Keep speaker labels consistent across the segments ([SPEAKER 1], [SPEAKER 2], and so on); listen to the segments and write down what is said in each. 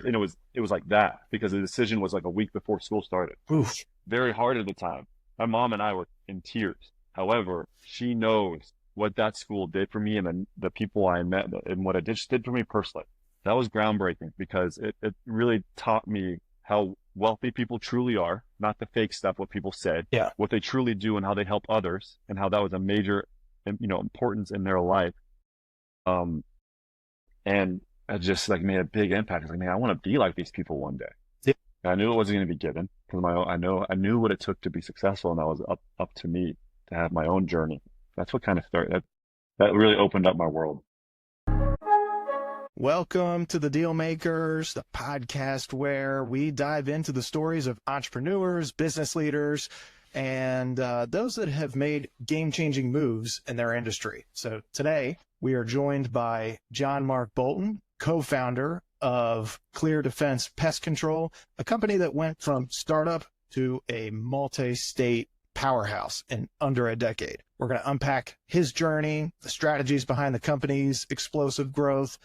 [SPEAKER 1] And it was like that because the decision was like a week before school started.
[SPEAKER 2] Oof.
[SPEAKER 1] Very hard at the time. My mom and I were in tears. However, she knows what that school did for me and the people I met and what it just did for me personally. That was groundbreaking because it really taught me how wealthy people truly are, not the fake stuff, what people said,
[SPEAKER 2] Yeah.
[SPEAKER 1] what they truly do and how they help others and how that was a major, importance in their life. Um, and it just like made a big impact. I was like, man, I want to be like these people one day.
[SPEAKER 2] Yeah.
[SPEAKER 1] I knew it wasn't going to be given because I knew what it took to be successful, and that was up to me to have my own journey. That's what kind of started. That really opened up my world.
[SPEAKER 2] Welcome to the Dealmakers, the podcast where we dive into the stories of entrepreneurs, business leaders, and those that have made game-changing moves in their industry. So today we are joined by John-Mark Bolton, co-founder of ClearDefense Pest Control, a company that went from startup to a multi-state powerhouse in under a decade. We're going to unpack his journey, the strategies behind the company's explosive growth,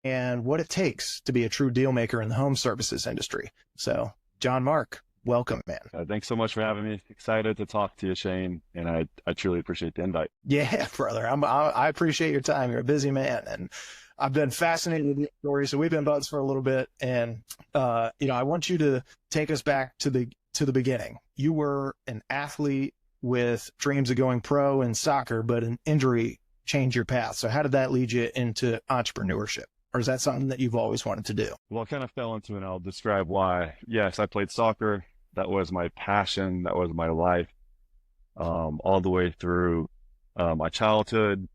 [SPEAKER 2] and what it takes to be a true deal maker in the home services industry. So, John-Mark, welcome, man.
[SPEAKER 1] Thanks so much for having me. Excited to talk to you, Shane, and I truly appreciate the invite.
[SPEAKER 2] Yeah, brother. I appreciate your time. You're a busy man, and I've been fascinated with your story. So we've been buds for a little bit, and I want you to take us back to the beginning. You were an athlete with dreams of going pro in soccer, but an injury changed your path. So how did that lead you into entrepreneurship? Or is that something that you've always wanted to do?
[SPEAKER 1] Well, I kind of fell into it, and I'll describe why. Yes, I played soccer. That was my passion. That was my life, all the way through my childhood.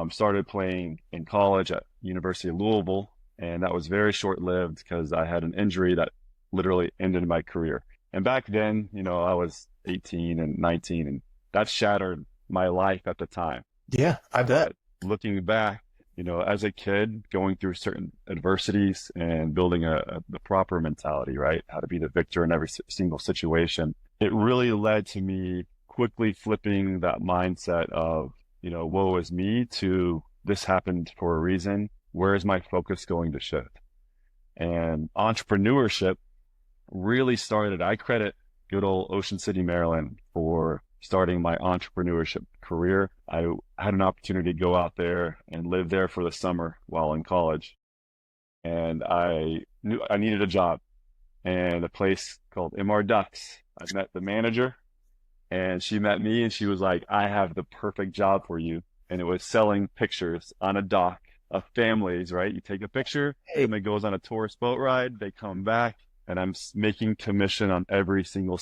[SPEAKER 1] Started playing in college at University of Louisville, and that was very short-lived because I had an injury that literally ended my career. And back then, I was 18 and 19, and that shattered my life at the time.
[SPEAKER 2] Yeah, I bet.
[SPEAKER 1] Looking back, as a kid, going through certain adversities and building the proper mentality, right? How to be the victor in every single situation. It really led to me quickly flipping that mindset of, woe is me to this happened for a reason. Where is my focus going to shift? And entrepreneurship really started, I credit good old Ocean City, Maryland for starting my entrepreneurship career. I had an opportunity to go out there and live there for the summer while in college. And I knew I needed a job, and a place called MR Ducks. I met the manager, and she met me, and she was like, I have the perfect job for you. And it was selling pictures on a dock of families, right? You take a picture, and it goes on a tourist boat ride. They come back, and I'm making commission on every single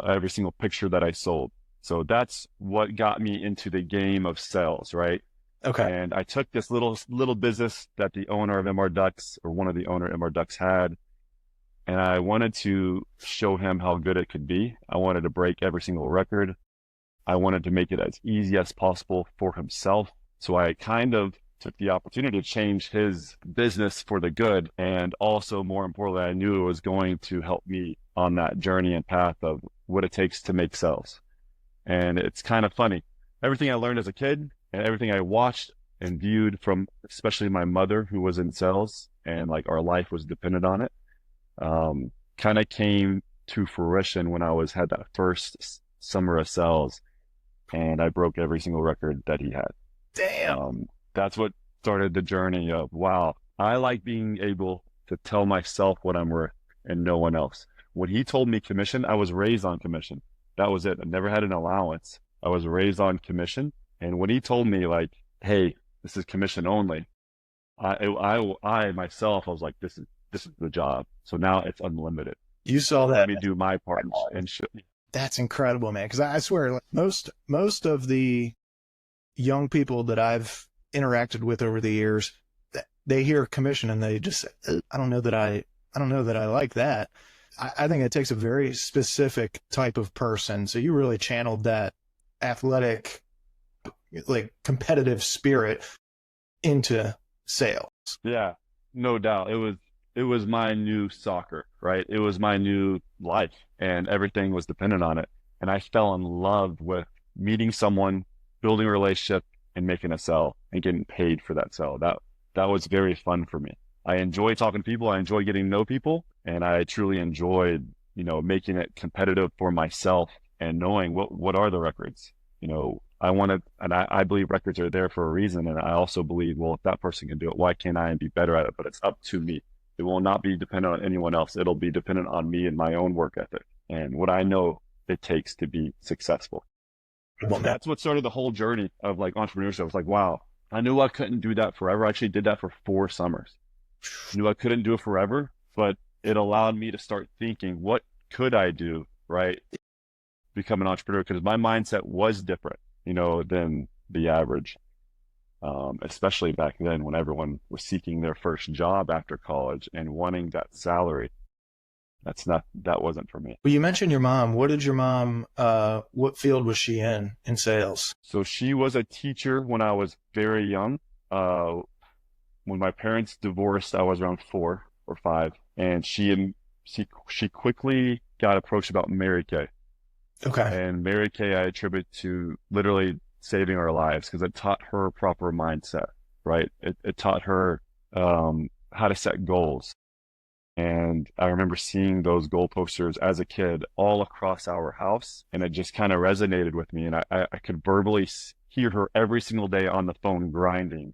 [SPEAKER 1] every single picture that I sold. So that's what got me into the game of sales, right?
[SPEAKER 2] Okay.
[SPEAKER 1] And I took this little business that the owner of MR Ducks, or one of the owner MR Ducks had, and I wanted to show him how good it could be. I wanted to break every single record. I wanted to make it as easy as possible for himself. So I kind of took the opportunity to change his business for the good. And also, more importantly, I knew it was going to help me on that journey and path of what it takes to make sales. And it's kind of funny. Everything I learned as a kid and everything I watched and viewed from especially my mother, who was in sales, and like our life was dependent on it, kind of came to fruition when I had that first summer of sales, and I broke every single record that he had.
[SPEAKER 2] Damn.
[SPEAKER 1] That's what started the journey of, wow, I like being able to tell myself what I'm worth and no one else. When he told me commission, I was raised on commission. That was it. I never had an allowance. I was raised on commission. And when he told me like, hey, this is commission only, I myself, I was like, this is the job. So now it's unlimited.
[SPEAKER 2] You saw that.
[SPEAKER 1] Let me do my part and show.
[SPEAKER 2] That's incredible, man. Because I swear, like, most of the young people that I've interacted with over the years, they hear commission and they just say, I don't know that I like that. I think it takes a very specific type of person. So you really channeled that athletic, like competitive spirit into sales.
[SPEAKER 1] Yeah, no doubt. It was my new soccer, right? It was my new life, and everything was dependent on it. And I fell in love with meeting someone, building a relationship, and making a sell and getting paid for that sell. That was very fun for me. I enjoy talking to people. I enjoy getting to know people, and I truly enjoyed, making it competitive for myself and knowing what are the records. I want to, and I believe records are there for a reason. And I also believe, well, if that person can do it, why can't I be better at it? But it's up to me. It will not be dependent on anyone else. It'll be dependent on me and my own work ethic and what I know it takes to be successful.
[SPEAKER 2] Well,
[SPEAKER 1] That's what started the whole journey of like entrepreneurship. I was like, wow, I knew I couldn't do that forever. I actually did that for 4 summers. Knew I couldn't do it forever, but it allowed me to start thinking, what could I do, right? Become an entrepreneur, because my mindset was different, than the average. Especially back then when everyone was seeking their first job after college and wanting that salary. That wasn't for me.
[SPEAKER 2] Well, you mentioned your mom. What field was she in sales?
[SPEAKER 1] So she was a teacher when I was very young. When my parents divorced, I was around 4 or 5, and she quickly got approached about Mary Kay.
[SPEAKER 2] Okay.
[SPEAKER 1] And Mary Kay I attribute to literally saving our lives, because it taught her proper mindset, right? It taught her how to set goals. And I remember seeing those goal posters as a kid all across our house, and it just kind of resonated with me. And I could verbally hear her every single day on the phone grinding,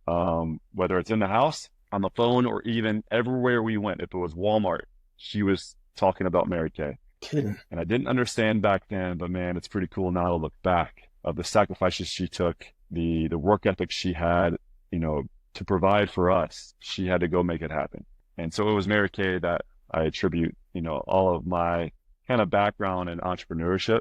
[SPEAKER 1] whether it's in the house, on the phone, or even everywhere we went. If it was Walmart, she was talking about Mary Kay.
[SPEAKER 2] Kidding.
[SPEAKER 1] And I didn't understand back then, but man, it's pretty cool now to look back of the sacrifices she took, the work ethic she had, to provide for us. She had to go make it happen. And so it was Mary Kay that I attribute, all of my kind of background in entrepreneurship.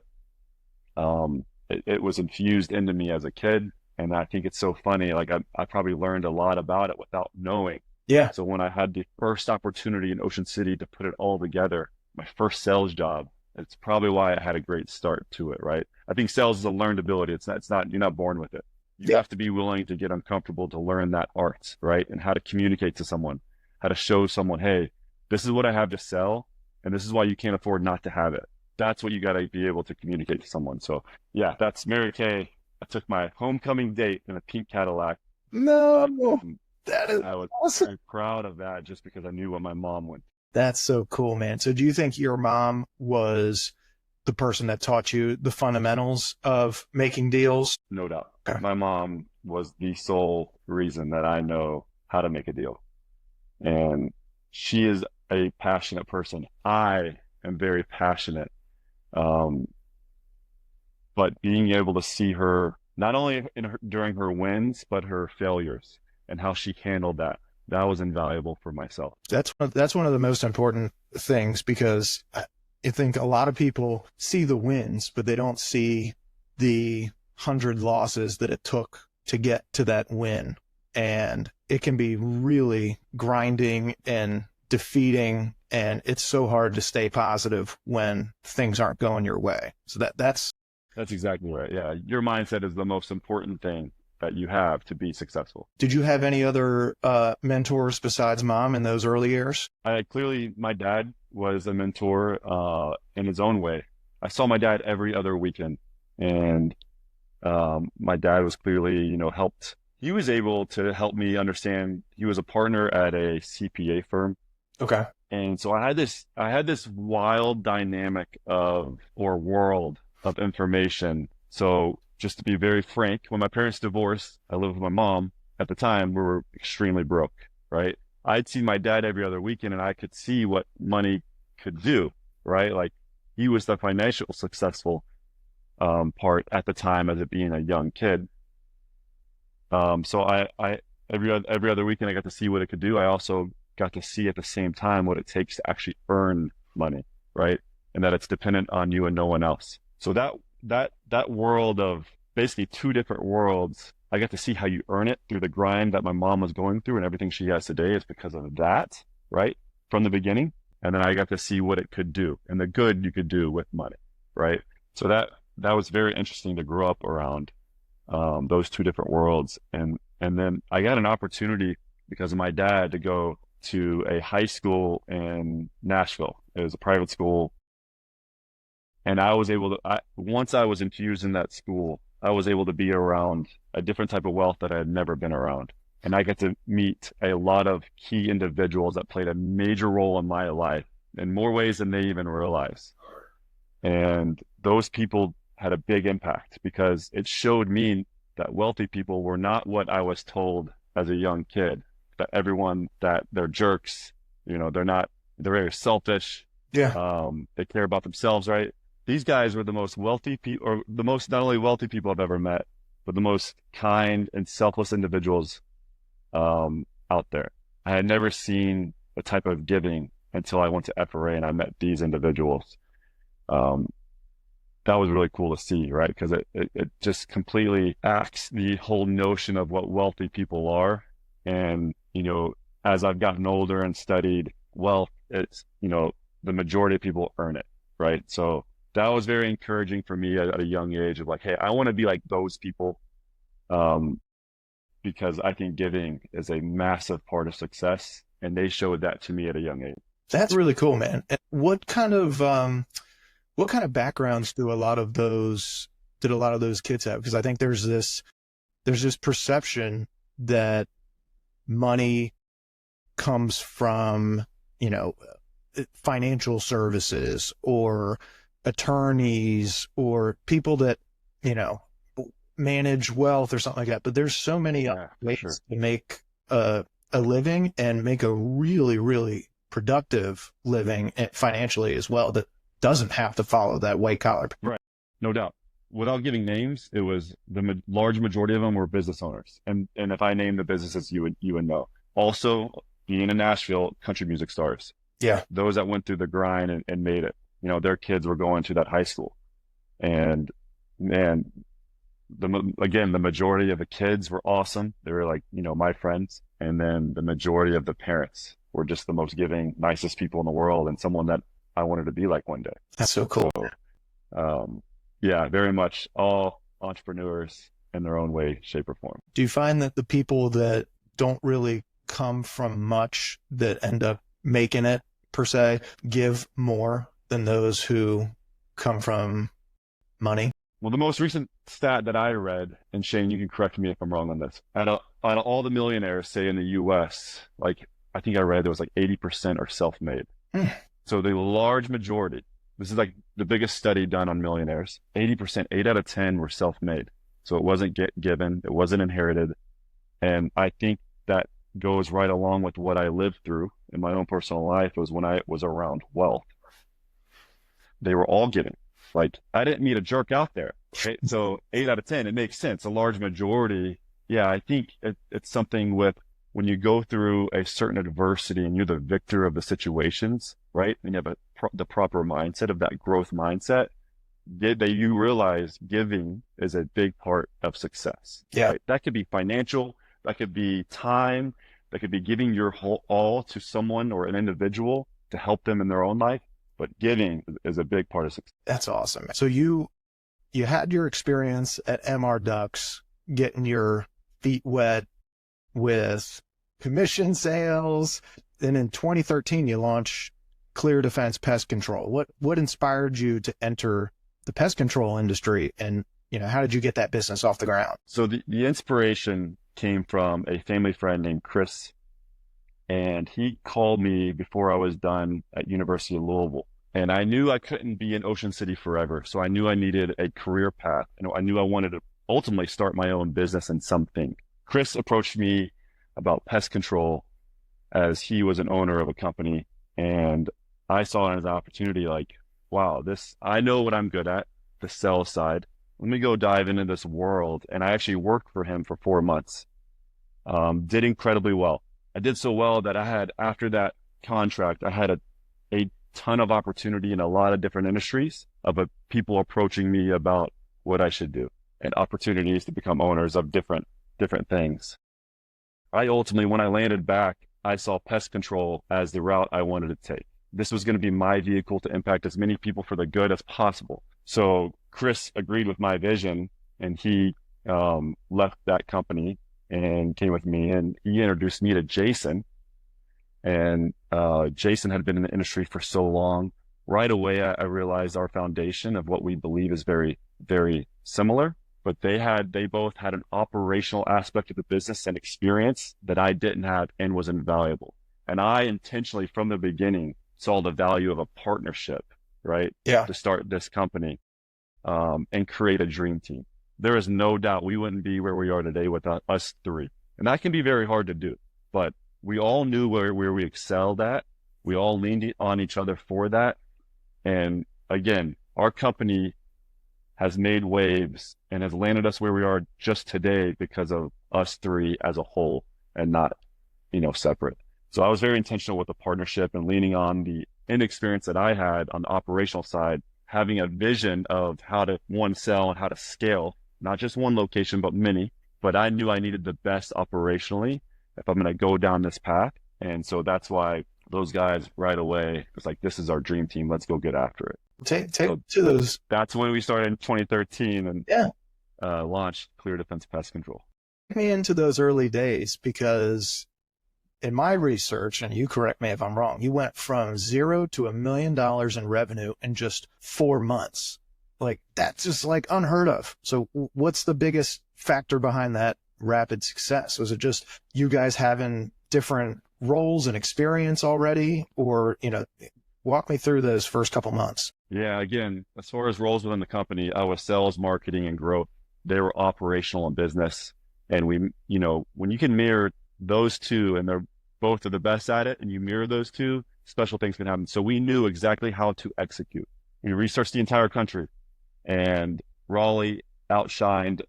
[SPEAKER 1] It was infused into me as a kid. And I think it's so funny. Like I probably learned a lot about it without knowing.
[SPEAKER 2] Yeah.
[SPEAKER 1] So when I had the first opportunity in Ocean City to put it all together, my first sales job, it's probably why I had a great start to it, right? I think sales is a learned ability. It's not, you're not born with it. You have to be willing to get uncomfortable to learn that art, right? And how to communicate to someone, how to show someone, hey, this is what I have to sell, and this is why you can't afford not to have it. That's what you got to be able to communicate to someone. So yeah, that's Mary Kay. I took my homecoming date in a pink Cadillac.
[SPEAKER 2] No, that is
[SPEAKER 1] I was
[SPEAKER 2] awesome.
[SPEAKER 1] very proud of that just because I knew what my mom went.
[SPEAKER 2] That's so cool, man. So do you think your mom was the person that taught you the fundamentals of making deals?
[SPEAKER 1] No doubt.
[SPEAKER 2] Okay.
[SPEAKER 1] My mom was the sole reason that I know how to make a deal. And she is a passionate person. I am very passionate. But being able to see her, not only during her wins, but her failures and how she handled that was invaluable for myself.
[SPEAKER 2] That's one of the most important things, because I think a lot of people see the wins, but they don't see the 100 losses that it took to get to that win. And it can be really grinding and defeating, and it's so hard to stay positive when things aren't going your way. So that's
[SPEAKER 1] exactly right. Yeah. Your mindset is the most important thing that you have to be successful.
[SPEAKER 2] Did you have any other mentors besides mom in those early years?
[SPEAKER 1] Clearly, my dad was a mentor in his own way. I saw my dad every other weekend, and my dad was clearly, helped. He was able to help me understand. He was a partner at a CPA firm.
[SPEAKER 2] Okay.
[SPEAKER 1] And so I had this wild dynamic world of information. So just to be very frank, when my parents divorced, I lived with my mom. At the time, we were extremely broke, right? I'd see my dad every other weekend, and I could see what money could do, right? Like he was the financial successful part at the time as it being a young kid. So I every other weekend I got to see what it could do. I also got to see at the same time what it takes to actually earn money, right? And that it's dependent on you and no one else. So that world of basically two different worlds, I got to see how you earn it through the grind that my mom was going through, and everything she has today is because of that, right? From the beginning. And then I got to see what it could do and the good you could do with money, right? So that was very interesting to grow up around those two different worlds. And then I got an opportunity because of my dad to go to a high school in Nashville. It was a private school. And I was able to, once I was infused in that school, I was able to be around a different type of wealth that I had never been around. And I get to meet a lot of key individuals that played a major role in my life in more ways than they even realize. And those people had a big impact because it showed me that wealthy people were not what I was told as a young kid, that everyone, that they're jerks, they're very selfish.
[SPEAKER 2] Yeah.
[SPEAKER 1] They care about themselves, right? These guys were the most wealthy people, or the most not only wealthy people I've ever met, but the most kind and selfless individuals out there. I had never seen a type of giving until I went to FRA and I met these individuals. That was really cool to see, right? Because it just completely acts the whole notion of what wealthy people are. And, as I've gotten older and studied wealth, it's, the majority of people earn it, right? So that was very encouraging for me at a young age of like, hey, I want to be like those people. Because I think giving is a massive part of success. And they showed that to me at a young age.
[SPEAKER 2] That's really cool, man. And what kind of backgrounds did a lot of those kids have? Because I think there's this perception that money comes from, financial services or attorneys or people that, manage wealth or something like that. But there's so many ways to make a living and make a really, really productive living financially as well that doesn't have to follow that white collar.
[SPEAKER 1] Right. No doubt. Without giving names, it was the large majority of them were business owners. And if I name the businesses, you would know. Also, being in Nashville, country music stars.
[SPEAKER 2] Yeah.
[SPEAKER 1] Those that went through the grind and made it. Their kids were going to that high school. And man, the majority of the kids were awesome. They were like, my friends. And then the majority of the parents were just the most giving, nicest people in the world and someone that I wanted to be like one day.
[SPEAKER 2] That's so cool.
[SPEAKER 1] So, yeah, very much all entrepreneurs in their own way, shape, or form.
[SPEAKER 2] Do you find that the people that don't really come from much that end up making it, per se, give more than those who come from money?
[SPEAKER 1] Well, the most recent stat that I read, and Shane, you can correct me if I'm wrong on this, out of all the millionaires, say in the US, like I think I read there was like 80% are self-made. So the large majority, this is like the biggest study done on millionaires, 80%, 8 out of 10 were self-made. So it wasn't given, it wasn't inherited. And I think that goes right along with what I lived through in my own personal life. It was when I was around wealth. They were all giving. Like, I didn't meet a jerk out there. Okay? So 8 out of 10, it makes sense. A large majority. Yeah, I think it's something with when you go through a certain adversity and you're the victor of the situations, right? And you have the proper mindset of that growth mindset, you realize giving is a big part of success.
[SPEAKER 2] Yeah.
[SPEAKER 1] Right? That could be financial. That could be time. That could be giving your whole all to someone or an individual to help them in their own life. But giving is a big part of success.
[SPEAKER 2] That's awesome. So you had your experience at MR Ducks, getting your feet wet with commission sales. Then in 2013, you launched ClearDefense Pest Control. What inspired you to enter the pest control industry? And, how did you get that business off the ground?
[SPEAKER 1] So the inspiration came from a family friend named Chris. And he called me before I was done at University of Louisville. And I knew I couldn't be in Ocean City forever. So I knew I needed a career path. And I knew I wanted to ultimately start my own business in something. Chris approached me about pest control as he was an owner of a company. And I saw it as an opportunity like, wow, I know what I'm good at, the sales side. Let me go dive into this world. And I actually worked for him for 4 months. Did incredibly well. I did so well that after that contract, I had a ton of opportunity in a lot of different industries of people approaching me about what I should do and opportunities to become owners of different things. I ultimately, when I landed back, I saw pest control as the route I wanted to take. This was going to be my vehicle to impact as many people for the good as possible. So Chris agreed with my vision and he left that company and came with me, and he introduced me to Jason. And Jason had been in the industry for so long. Right away, I realized our foundation of what we believe is very, very similar. but they both had an operational aspect of the business and experience that I didn't have and was invaluable. And I intentionally, from the beginning, saw the value of a partnership, right?
[SPEAKER 2] Yeah.
[SPEAKER 1] To start this company, and create a dream team. There is no doubt we wouldn't be where we are today without us three. And that can be very hard to do, but we all knew where we excelled at. We all leaned on each other for that. And again, our company has made waves and has landed us where we are just today because of us three as a whole and not, separate. So I was very intentional with the partnership and leaning on the inexperience that I had on the operational side, having a vision of how to sell and how to scale, not just one location, but many. But I knew I needed the best operationally if I'm going to go down this path. And so that's why those guys right away, it's like, this is our dream team. Let's go get after it.
[SPEAKER 2] Take to those.
[SPEAKER 1] That's when we started in 2013 and launched ClearDefense Pest Control.
[SPEAKER 2] Take me into those early days, because in my research, and you correct me if I'm wrong, you went from 0 to $1 million in revenue in just 4 months. Like, that's just like unheard of. So what's the biggest factor behind that rapid success? Was it just you guys having different roles and experience already, or, walk me through those first couple months?
[SPEAKER 1] Yeah, again, as far as roles within the company, I was sales, marketing, and growth. They were operational and business. And we, when you can mirror those two and they're both are the best at it, and you mirror those two, special things can happen. So we knew exactly how to execute. We researched the entire country, and Raleigh outshined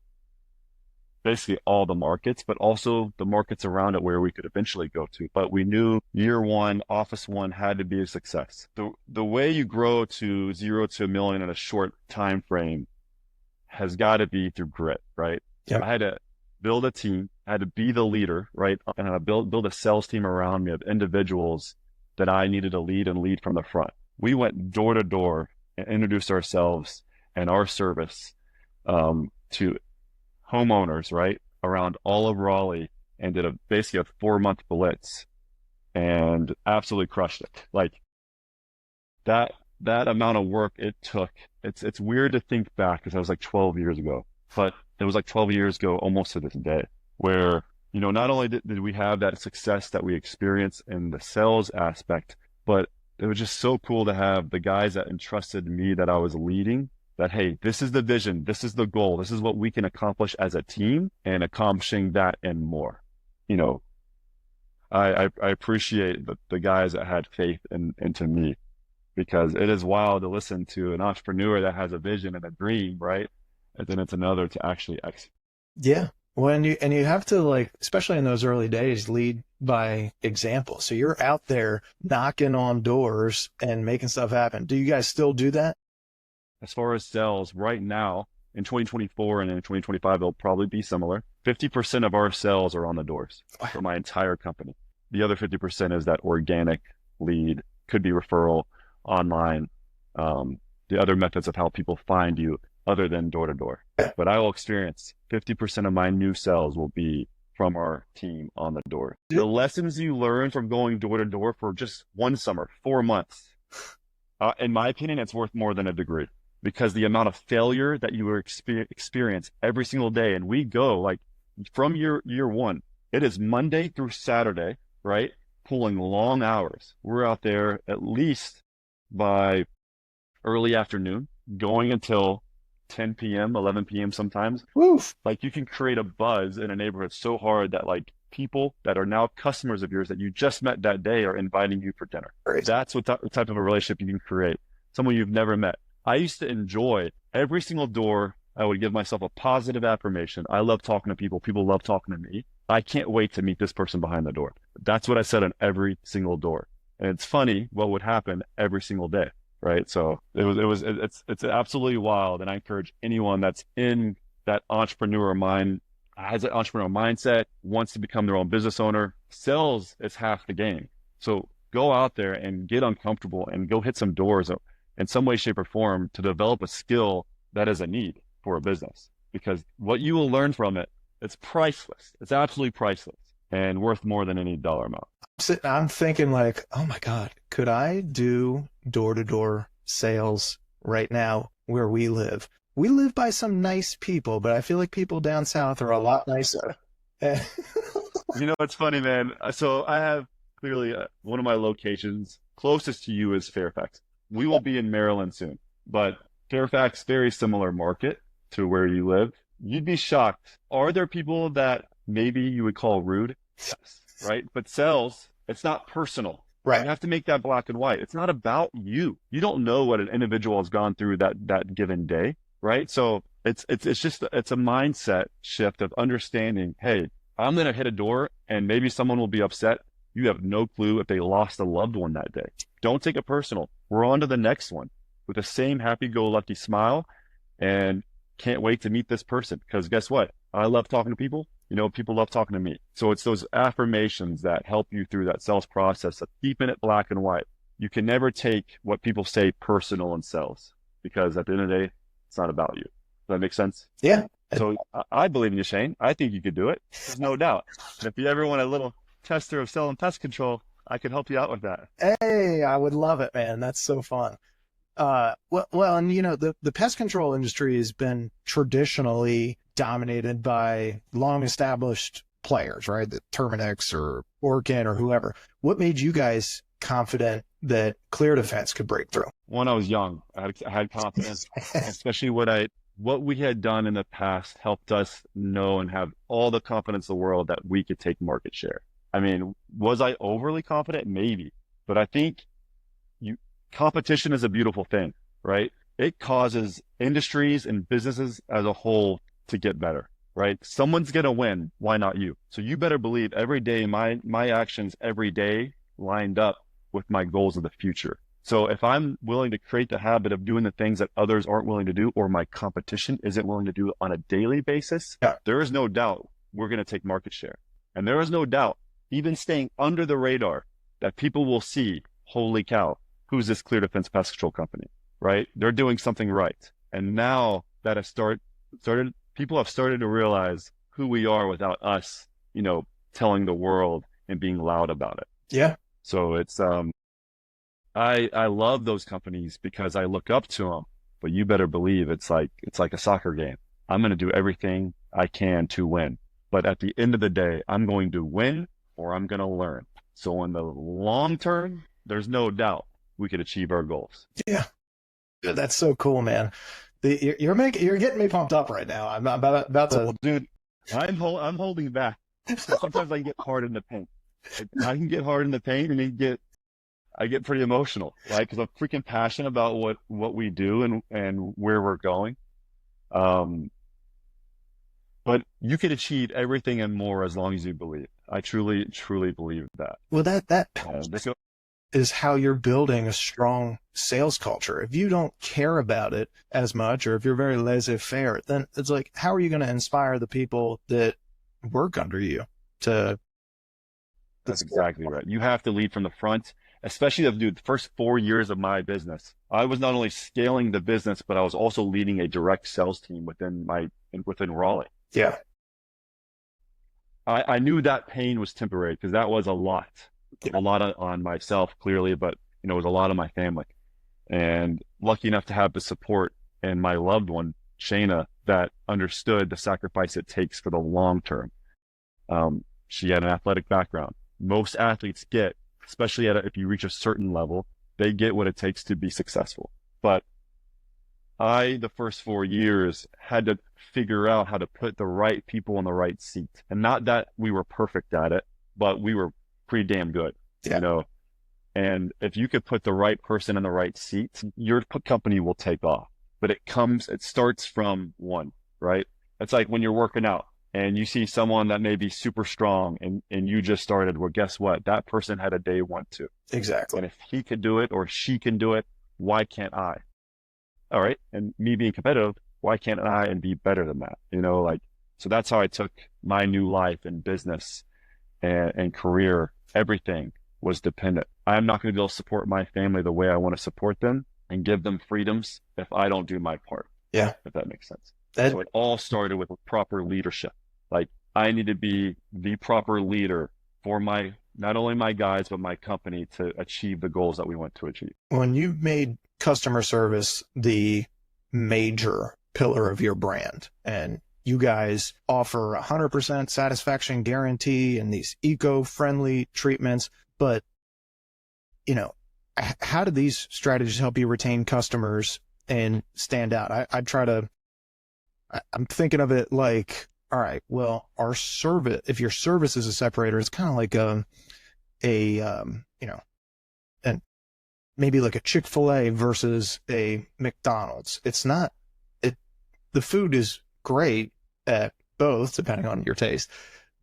[SPEAKER 1] basically all the markets, but also the markets around it where we could eventually go to. But we knew year one, office one had to be a success. The way you grow to 0 to $1 million in a short time frame has got to be through grit, right?
[SPEAKER 2] Yep.
[SPEAKER 1] I had to build a team, I had to be the leader, right? And I build a sales team around me of individuals that I needed to lead from the front. We went door to door and introduced ourselves and our service to homeowners, right, around all of Raleigh, and did basically a 4-month blitz and absolutely crushed it. Like that amount of work it took. It's weird to think back because that was like 12 years ago, but it was like 12 years ago almost to this day, where, not only did we have that success that we experienced in the sales aspect, but it was just so cool to have the guys that entrusted me that I was leading, that, hey, this is the vision, this is the goal, this is what we can accomplish as a team, and accomplishing that and more. I appreciate the guys that had faith into me, because it is wild to listen to an entrepreneur that has a vision and a dream, right? And then it's another to actually execute.
[SPEAKER 2] Yeah. Well, and you have to, like, especially in those early days, lead by example. So you're out there knocking on doors and making stuff happen. Do you guys still do that?
[SPEAKER 1] As far as sales, right now in 2024 and in 2025, they'll probably be similar. 50% of our sales are on the doors for my entire company. The other 50% is that organic lead, could be referral, online, the other methods of how people find you other than door to door. But I will experience 50% of my new sales will be from our team on the door. The lessons you learn from going door to door for just one summer, 4 months, in my opinion, it's worth more than a degree, because the amount of failure that you experience every single day. And we go like from year one, it is Monday through Saturday, right? Pulling long hours. We're out there at least by early afternoon, going until 10 p.m., 11 p.m. sometimes.
[SPEAKER 2] Woof. Like,
[SPEAKER 1] you can create a buzz in a neighborhood so hard that, like, people that are now customers of yours that you just met that day are inviting you for dinner.
[SPEAKER 2] Great.
[SPEAKER 1] That's what type of a relationship you can create. Someone you've never met. I used to enjoy every single door. I would give myself a positive affirmation. I love talking to people. People love talking to me. I can't wait to meet this person behind the door. That's what I said on every single door. And it's funny what would happen every single day. Right. So it's absolutely wild. And I encourage anyone that's in that entrepreneur mind, has an entrepreneurial mindset, wants to become their own business owner. Sales is half the game. So go out there and get uncomfortable and go hit some doors in some way, shape, or form to develop a skill that is a need for a business, because what you will learn from it, it's priceless. It's absolutely priceless and worth more than any dollar amount.
[SPEAKER 2] I'm thinking like, oh my God, could I do door-to-door sales right now where we live? we live by some nice people, but I feel like people down south are a lot nicer.
[SPEAKER 1] You know, it's funny, man. So I have clearly one of my locations closest to you is Fairfax. We will be in Maryland soon, but Fairfax, very similar market to where you live. You'd be shocked. Are there people that maybe you would call rude? Yes, right? But sales, it's not personal.
[SPEAKER 2] Right.
[SPEAKER 1] You have to make that black and white. It's not about you. You don't know what an individual has gone through that given day, right? So it's just it's a mindset shift of understanding, hey, I'm going to hit a door and maybe someone will be upset. You have no clue if they lost a loved one that day. Don't take it personal. We're on to the next one with the same happy-go-lucky smile and can't wait to meet this person because guess what? I love talking to people. You know, people love talking to me. So it's those affirmations that help you through that sales process of keeping it black and white. You can never take what people say personal in sales because at the end of the day, it's not about you. Does that make sense?
[SPEAKER 2] Yeah.
[SPEAKER 1] So I believe in you, Shane. I think you could do it. There's no doubt. And if you ever want a little tester of selling pest control, I can help you out with that.
[SPEAKER 2] Hey, I would love it, man. That's so fun. Well, and you know, the pest control industry has been traditionally dominated by long established players, right? The Terminix or Orkin or whoever. What made you guys confident that ClearDefense could break through?
[SPEAKER 1] When I was young, I had confidence, especially what we had done in the past helped us know and have all the confidence in the world that we could take market share. I mean, was I overly confident? Maybe, but I think competition is a beautiful thing, right? It causes industries and businesses as a whole to get better, right? Someone's going to win. Why not you? So you better believe every day, my actions every day lined up with my goals of the future. So if I'm willing to create the habit of doing the things that others aren't willing to do, or my competition isn't willing to do on a daily basis, there is no doubt we're going to take market share. And there is no doubt, even staying under the radar, that people will see, holy cow, who's this ClearDefense Pest Control company, right? They're doing something right. And now that people have started to realize who we are without us, you know, telling the world and being loud about it.
[SPEAKER 2] Yeah.
[SPEAKER 1] So it's, I love those companies because I look up to them, but you better believe it's like a soccer game. I'm going to do everything I can to win. But at the end of the day, I'm going to win or I'm going to learn. So in the long term, there's no doubt we could achieve our goals.
[SPEAKER 2] Yeah. That's so cool, man. You're getting me pumped up right now. I'm about to.
[SPEAKER 1] Well, dude, I'm holding back. Sometimes I get hard in the paint. I can get hard in the paint and I get pretty emotional, right? Because I'm freaking passionate about what we do and where we're going. But you can achieve everything and more as long as you believe. I truly, truly believe that.
[SPEAKER 2] Well, that is how you're building a strong sales culture. If you don't care about it as much, or if you're very laissez-faire, then it's like, how are you going to inspire the people that work under you to?
[SPEAKER 1] That's exactly right. You have to lead from the front, especially the first 4 years of my business. I was not only scaling the business, but I was also leading a direct sales team within Raleigh.
[SPEAKER 2] Yeah.
[SPEAKER 1] I knew that pain was temporary because that was a lot on myself, clearly, but you know, it was a lot on my family. And lucky enough to have the support and my loved one, Shayna, that understood the sacrifice it takes for the long term. She had an athletic background. Most athletes get, especially if you reach a certain level, they get what it takes to be successful. But the first 4 years, had to figure out how to put the right people in the right seat. And not that we were perfect at it, but we were pretty damn good, you know? And if you could put the right person in the right seat, your company will take off. But it starts from one, right? It's like when you're working out and you see someone that may be super strong and you just started, well, guess what? That person had a day one too.
[SPEAKER 2] Exactly.
[SPEAKER 1] And if he could do it or she can do it, why can't I? All right. And me being competitive, why can't I and be better than that? You know, like, so that's how I took my new life and business and career. Everything was dependent. I'm not going to be able to support my family the way I want to support them and give them freedoms if I don't do my part.
[SPEAKER 2] Yeah.
[SPEAKER 1] If that makes sense. So it all started with proper leadership. Like, I need to be the proper leader for not only my guys, but my company to achieve the goals that we want to achieve.
[SPEAKER 2] When you made customer service the major pillar of your brand. And you guys offer 100% satisfaction guarantee and these eco-friendly treatments. But, you know, how do these strategies help you retain customers and stand out? I'm thinking of it like, all right, well, our service, if your service is a separator, it's kind of like you know, and maybe like a Chick-fil-A versus a McDonald's. It's not, the food is great at both, depending on your taste,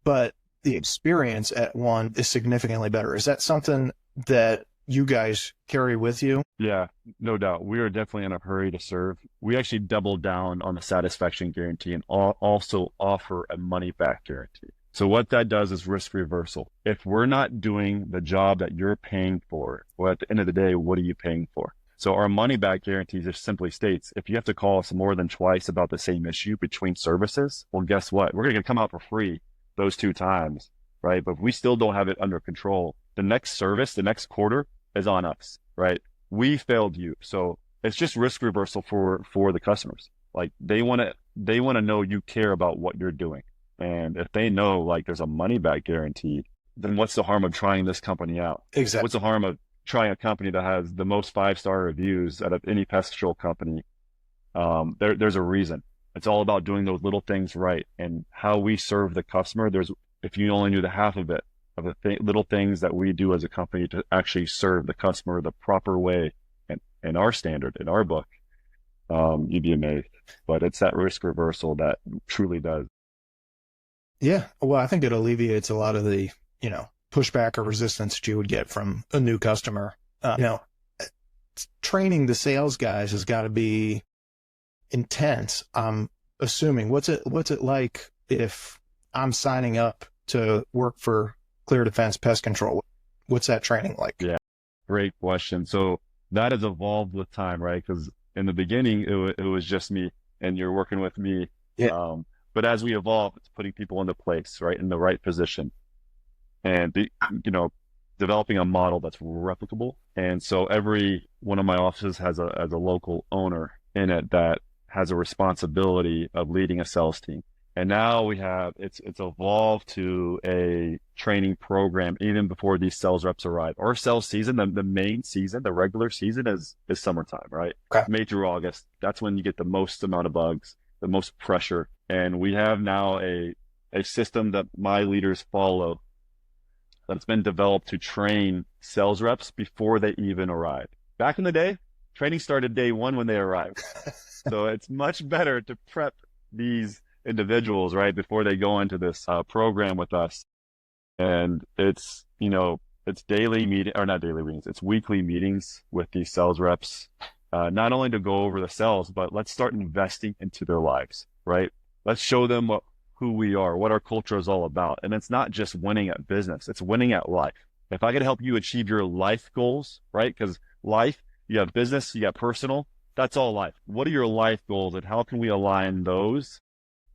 [SPEAKER 2] but the experience at one is significantly better. Is that something that you guys carry with you?
[SPEAKER 1] Yeah, no doubt. We are definitely in a hurry to serve. We actually doubled down on the satisfaction guarantee and also offer a money back guarantee. So what that does is risk reversal. If we're not doing the job that you're paying for, well, at the end of the day, what are you paying for? So our money back guarantee just simply states, if you have to call us more than twice about the same issue between services, well, guess what? We're going to come out for free those 2 times, right? But if we still don't have it under control, the next service, the next quarter is on us, right? We failed you. So it's just risk reversal for the customers. Like they want to know you care about what you're doing. And if they know like there's a money back guarantee, then what's the harm of trying this company out?
[SPEAKER 2] Exactly.
[SPEAKER 1] What's the harm of trying a company that has the most 5-star reviews out of any pest control company? There's a reason. It's all about doing those little things right, and how we serve the customer. If you only knew the half of it, of the little things that we do as a company to actually serve the customer the proper way and our standard, in our book, you'd be amazed. But it's that risk reversal that truly does.
[SPEAKER 2] Yeah. Well, I think it alleviates a lot of the, you know, pushback or resistance that you would get from a new customer. You know, training the sales guys has got to be intense. I'm assuming. What's it like if I'm signing up to work for ClearDefense Pest Control? What's that training like?
[SPEAKER 1] Yeah, great question. So that has evolved with time, right? Because in the beginning, it was just me, and you're working with me.
[SPEAKER 2] Yeah.
[SPEAKER 1] But as we evolve, it's putting people into place, right, in the right position, and developing a model that's replicable. And so every one of my offices has a local owner in it that has a responsibility of leading a sales team. And now it's evolved to a training program even before these sales reps arrive. Our sales season, the main season, the regular season is summertime, right?
[SPEAKER 2] Okay.
[SPEAKER 1] May through August. That's when you get the most amount of bugs, the most pressure. And we have now a system that my leaders follow that's been developed to train sales reps before they even arrive. Back in the day, training started day 1 when they arrived. So it's much better to prep these individuals, right, before they go into this program with us. And it's daily meeting, or not daily meetings, it's weekly meetings with these sales reps, not only to go over the sales, but let's start investing into their lives, right? Let's show them who we are, what our culture is all about. And it's not just winning at business, it's winning at life. If I could help you achieve your life goals, right? Because life, you have business, you got personal, that's all life. What are your life goals, and how can we align those,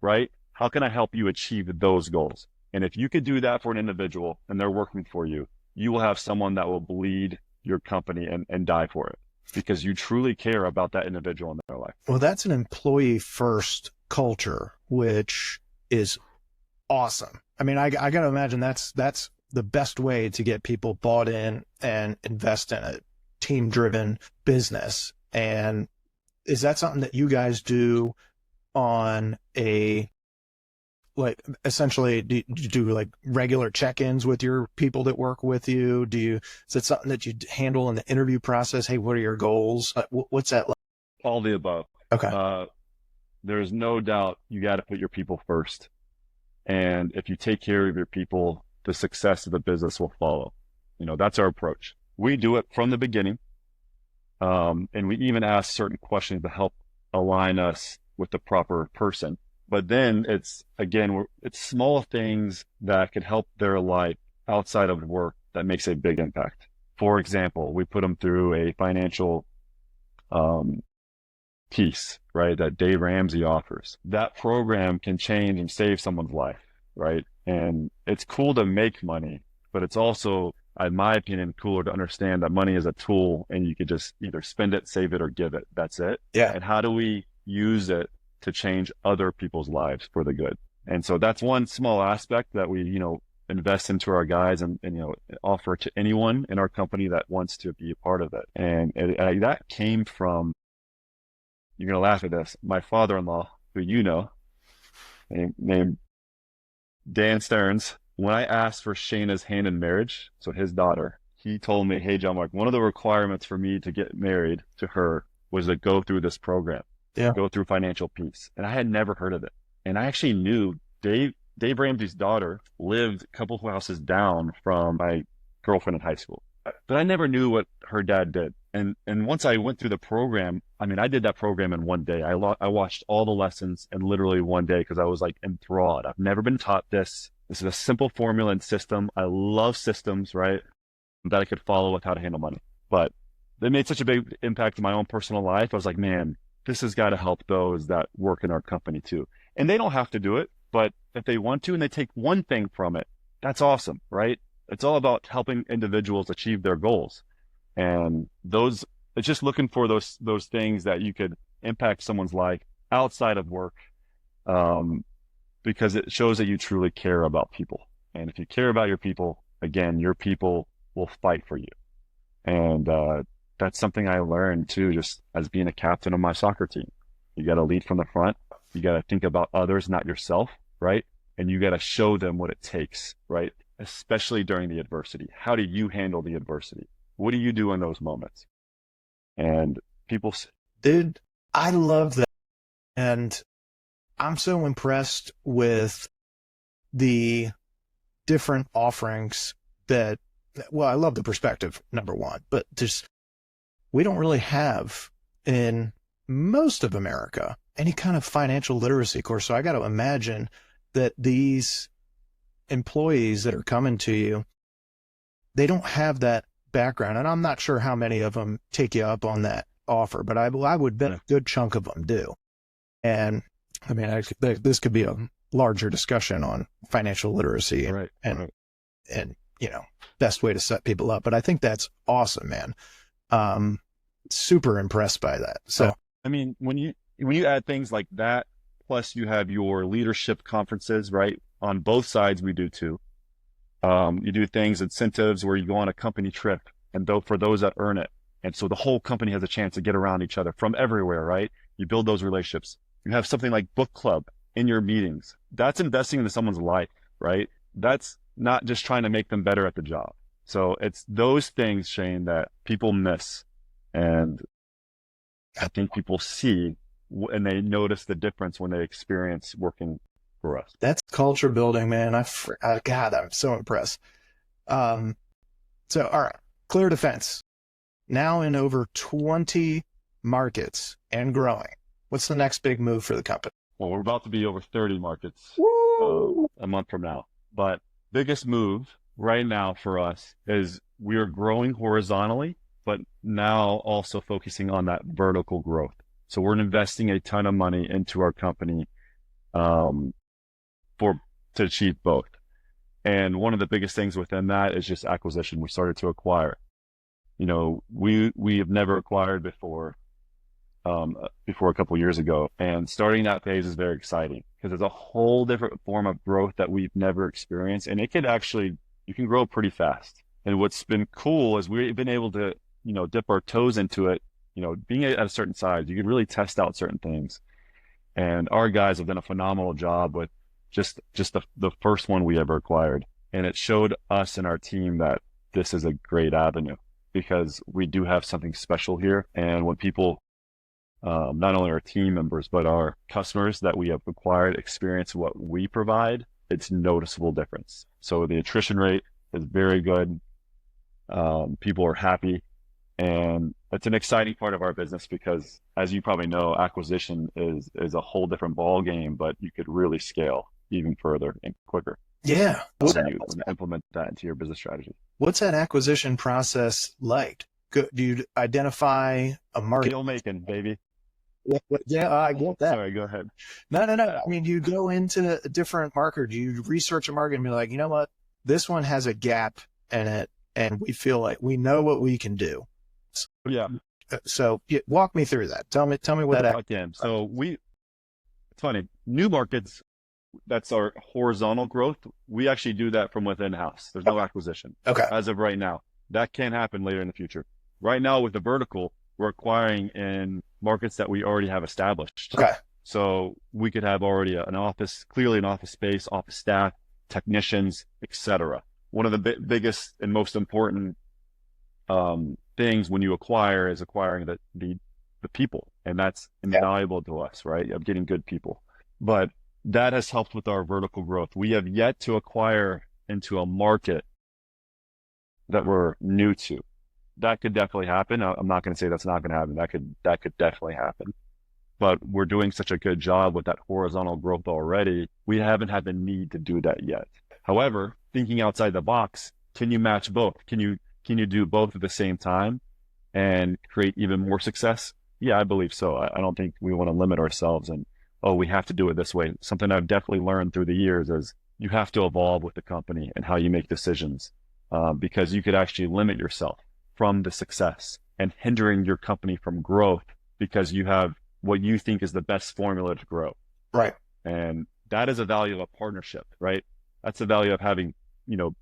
[SPEAKER 1] right? How can I help you achieve those goals? And if you could do that for an individual and they're working for you, you will have someone that will bleed your company and die for it, because you truly care about that individual in their life.
[SPEAKER 2] Well, that's an employee first culture, which is awesome. I mean, I got to imagine that's the best way to get people bought in and invest in a team driven business. And is that something that you guys do on essentially, do you do like regular check-ins with your people that work with you? Is it something that you handle in the interview process? Hey, what are your goals? What's that like?
[SPEAKER 1] All the above.
[SPEAKER 2] Okay.
[SPEAKER 1] There's no doubt you got to put your people first. And if you take care of your people, the success of the business will follow. That's our approach. We do it from the beginning. And we even ask certain questions to help align us with the proper person. But then it's small things that could help their life outside of work that makes a big impact. For example, we put them through a financial piece, right, that Dave Ramsey offers. That program can change and save someone's life, right? And it's cool to make money, but it's also, in my opinion, cooler to understand that money is a tool and you could just either spend it, save it, or give it. That's it.
[SPEAKER 2] Yeah.
[SPEAKER 1] And how do we use it to change other people's lives for the good. And so that's one small aspect that we, invest into our guys and offer to anyone in our company that wants to be a part of it. And that came from, you're going to laugh at this, my father-in-law, who named Dan Stearns. When I asked for Shayna's hand in marriage, so his daughter, he told me, hey, John-Mark, one of the requirements for me to get married to her was to go through this program, go through Financial Peace. And I had never heard of it. And I actually knew Dave Ramsey's daughter lived a couple of houses down from my girlfriend in high school, but I never knew what her dad did. And once I went through the program, I did that program in one day. I watched all the lessons in literally one day because I was like enthralled. I've never been taught this. This is a simple formula and system. I love systems, right? That I could follow with how to handle money. But they made such a big impact in my own personal life. I was like, man, this has got to help those that work in our company too. And they don't have to do it, but if they want to and they take one thing from it, that's awesome, right? It's all about helping individuals achieve their goals. And it's just looking for those things that you could impact someone's life outside of work, because it shows that you truly care about people. And if you care about your people, again, your people will fight for you. And that's something I learned too, just as being a captain of my soccer team. You got to lead from the front. You got to think about others, not yourself, right? And you got to show them what it takes, right? Especially during the adversity. How do you handle the adversity? What do you do in those moments? And people...
[SPEAKER 2] Dude, I love that. And I'm so impressed with the different offerings that, well, I love the perspective, number one, but we don't really have in most of America any kind of financial literacy course. So I got to imagine that these employees that are coming to you, they don't have that background. And I'm not sure how many of them take you up on that offer, but I would bet a good chunk of them do. And this could be a larger discussion on financial literacy and best way to set people up. But I think that's awesome, man. Super impressed by that. So,
[SPEAKER 1] when you add things like that, plus you have your leadership conferences, right? On both sides, we do too. You do things, incentives where you go on a company trip, and for those that earn it. And so the whole company has a chance to get around each other from everywhere, right? You build those relationships. You have something like book club in your meetings. That's investing into someone's life, right? That's not just trying to make them better at the job. So it's those things, Shane, that people miss. And I think people see and they notice the difference when they experience working for us.
[SPEAKER 2] That's culture building, man. God, I'm so impressed. All right, ClearDefense, now in over 20 markets and growing. What's the next big move for the company?
[SPEAKER 1] Well, we're about to be over 30 markets a month from now. But biggest move right now for us is we are growing horizontally, but now also focusing on that vertical growth. So we're investing a ton of money into our company to achieve both. And one of the biggest things within that is just acquisition. We started to acquire. We have never acquired before a couple of years ago. And starting that phase is very exciting because it's a whole different form of growth that we've never experienced. And you can grow pretty fast. And what's been cool is we've been able to, dip our toes into it. Being at a certain size, you can really test out certain things. And our guys have done a phenomenal job with just the first one we ever acquired. And it showed us and our team that this is a great avenue because we do have something special here. And when people, not only our team members, but our customers that we have acquired experience what we provide, it's noticeable difference. So the attrition rate is very good. People are happy. And it's an exciting part of our business because, as you probably know, acquisition is a whole different ball game, but you could really scale even further and quicker.
[SPEAKER 2] Yeah.
[SPEAKER 1] So you implement that into your business strategy.
[SPEAKER 2] What's that acquisition process like? Do you identify a market?
[SPEAKER 1] Deal making, baby.
[SPEAKER 2] Yeah, I get that.
[SPEAKER 1] Sorry, go ahead.
[SPEAKER 2] No. You go into a different market. You research a market and be like, you know what? This one has a gap in it, and we feel like we know what we can do.
[SPEAKER 1] Yeah.
[SPEAKER 2] So walk me through that. Tell me what that.
[SPEAKER 1] Again, so it's funny. New markets, that's our horizontal growth. We actually do that from within house. There's no acquisition.
[SPEAKER 2] Okay.
[SPEAKER 1] As of right now. That can happen later in the future. Right now with the vertical, we're acquiring in markets that we already have established.
[SPEAKER 2] Okay.
[SPEAKER 1] So we could have already an office, clearly an office space, office staff, technicians, etc. One of the biggest and most important things when you acquire is acquiring the people, and that's invaluable to us, right? Of getting good people. But that has helped with our vertical growth. We have yet to acquire into a market that we're new to. That could definitely happen. I'm not going to say that's not going to happen. That could definitely happen. But we're doing such a good job with that horizontal growth already. We haven't had the need to do that yet. However, thinking outside the box, can you match both? Can you do both at the same time and create even more success? Yeah, I believe so. I don't think we want to limit ourselves and, oh, we have to do it this way. Something I've definitely learned through the years is you have to evolve with the company and how you make decisions, because you could actually limit yourself from the success and hindering your company from growth because you have what you think is the best formula to grow.
[SPEAKER 2] Right.
[SPEAKER 1] And that is a value of a partnership, right? That's the value of having,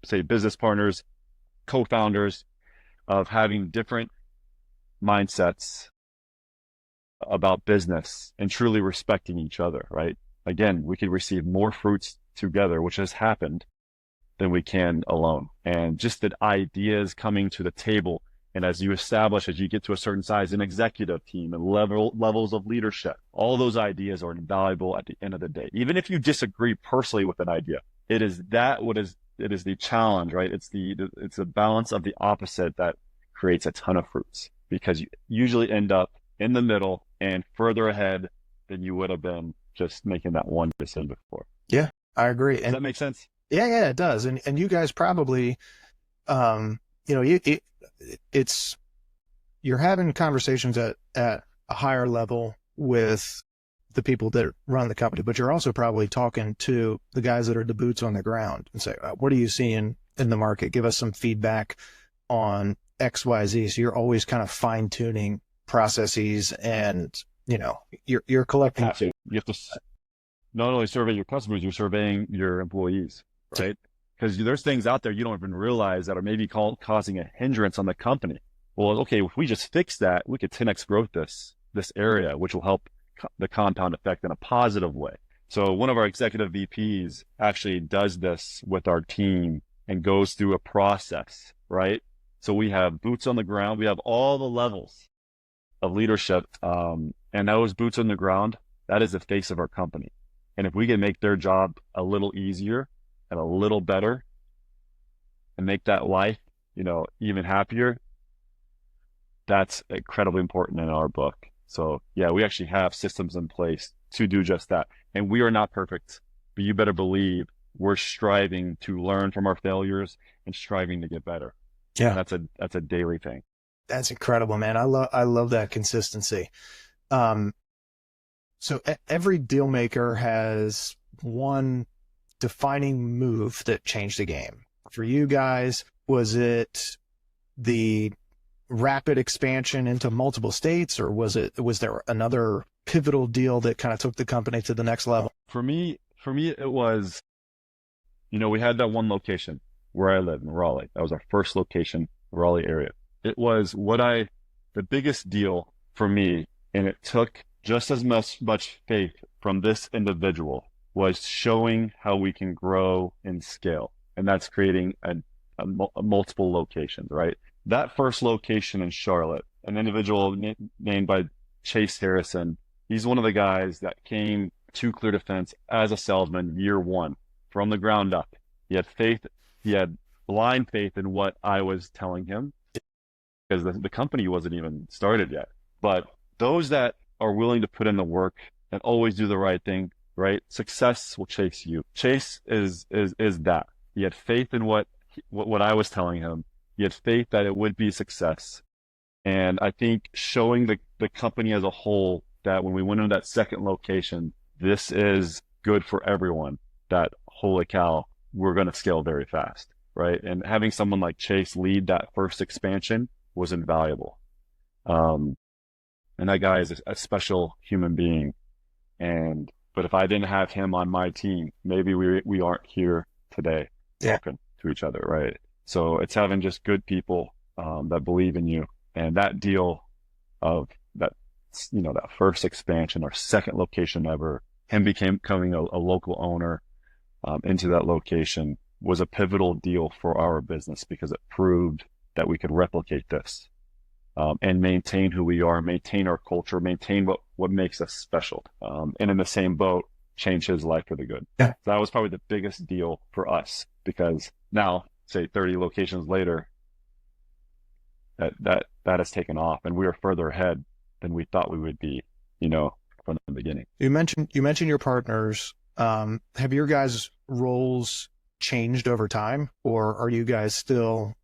[SPEAKER 1] say business partners, co-founders, of having different mindsets about business and truly respecting each other, right? Again, we could receive more fruits together, which has happened, than we can alone. And just the ideas coming to the table. And as you get to a certain size, an executive team and levels of leadership, all those ideas are invaluable at the end of the day. Even if you disagree personally with an idea, it is the challenge, right? It's the balance of the opposite that creates a ton of fruits, because you usually end up in the middle and further ahead than you would have been just making that one decision before.
[SPEAKER 2] Yeah, I agree.
[SPEAKER 1] Does that make sense?
[SPEAKER 2] Yeah, it does. And you guys probably, you're having conversations at a higher level with the people that run the company, but you're also probably talking to the guys that are the boots on the ground and say, what are you seeing in the market? Give us some feedback on X, Y, Z. So you're always kind of fine tuning processes and, you're collecting.
[SPEAKER 1] You have to not only survey your customers, you're surveying your employees, right? Because there's things out there you don't even realize that are maybe causing a hindrance on the company. Well, okay, if we just fix that, we could 10x growth this area, which will help the compound effect in a positive way. So one of our executive VPs actually does this with our team and goes through a process, right? So we have boots on the ground. We have all the levels of leadership. And those boots on the ground, that is the face of our company. And if we can make their job a little easier and a little better and make that life, even happier, that's incredibly important in our book. So yeah, we actually have systems in place to do just that. And we are not perfect, but you better believe we're striving to learn from our failures and striving to get better.
[SPEAKER 2] Yeah.
[SPEAKER 1] And that's a daily thing.
[SPEAKER 2] That's incredible, man. I love that consistency. So every deal maker has one defining move that changed the game. For you guys, was it the rapid expansion into multiple states, or was there another pivotal deal that kind of took the company to the next level?
[SPEAKER 1] For me, it was, we had that one location where I live in Raleigh. That was our first location, Raleigh area. It was the biggest deal for me, and it took just as much faith from this individual, was showing how we can grow and scale. And that's creating a multiple locations, right? That first location in Charlotte, an individual named by Chase Harrison, he's one of the guys that came to ClearDefense as a salesman year one from the ground up. He had faith. He had blind faith in what I was telling him, because the company wasn't even started yet. But those that are willing to put in the work and always do the right thing, right? Success will chase you. Chase is that. He had faith in what I was telling him. He had faith that it would be success. And I think showing the company as a whole that when we went into that second location, this is good for everyone, that holy cow, we're going to scale very fast, right? And having someone like Chase lead that first expansion was invaluable. And that guy is a special human being. And But if I didn't have him on my team, maybe we aren't here today
[SPEAKER 2] Yeah.
[SPEAKER 1] talking to each other, right? So it's having just good people that believe in you. And that deal of that, that first expansion, our second location ever, him becoming a local owner into that location was a pivotal deal for our business because it proved that we could replicate this and maintain who we are, maintain our culture, maintain what makes us special. And in the same boat, change his life for the good.
[SPEAKER 2] Yeah.
[SPEAKER 1] So that was probably the biggest deal for us because now, say 30 locations later, that has taken off and we are further ahead than we thought we would be, from the beginning.
[SPEAKER 2] You mentioned your partners. Have your guys' roles changed over time, or are you guys still